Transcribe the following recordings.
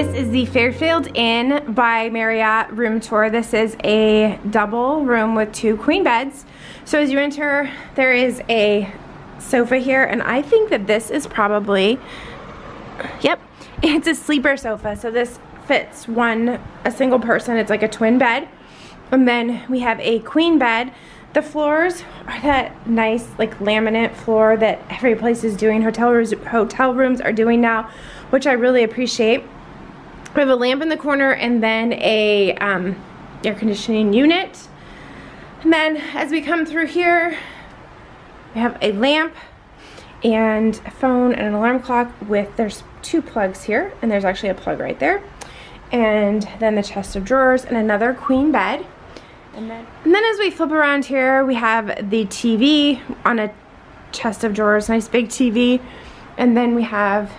This is the Fairfield Inn by Marriott room tour. This is a double room with 2 queen beds. So as you enter, there is a sofa here, and I think that this is probably, yep, it's a sleeper sofa. So this fits a single person. It's like a twin bed. And then we have a queen bed. The floors are that nice like laminate floor that every place is doing. Hotel rooms are doing now, which I really appreciate. We have a lamp in the corner and then a air conditioning unit. And then as we come through here, we have a lamp and a phone and an alarm clock there's 2 plugs here, and there's actually a plug right there. And then the chest of drawers and another queen bed. And then as we flip around here, we have the TV on a chest of drawers, nice big TV. And then we have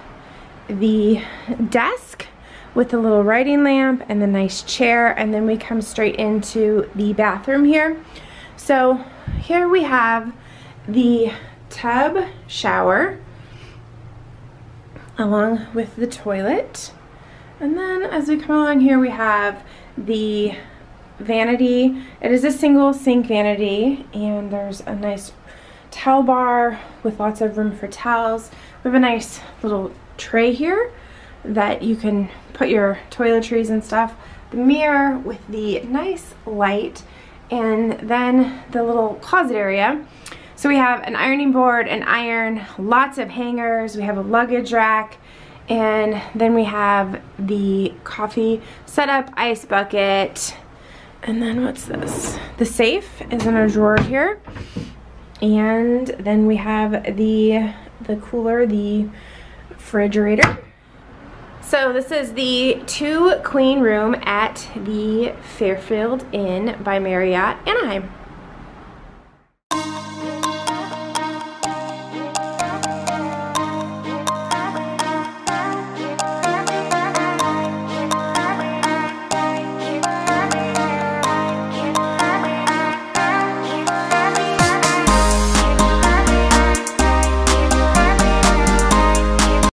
the desk with the little writing lamp and the nice chair, and then we come straight into the bathroom here. So here we have the tub shower along with the toilet. And then as we come along here, we have the vanity. It is a single sink vanity, and there's a nice towel bar with lots of room for towels. We have a nice little tray here that you can put your toiletries and stuff. The mirror with the nice light, and then the little closet area. So we have an ironing board, an iron, lots of hangers, we have a luggage rack, and then we have the coffee setup, ice bucket, and then what's this? The safe is in a drawer here, and then we have the cooler, the refrigerator. So this is the 2 queen room at the Fairfield Inn by Marriott Anaheim.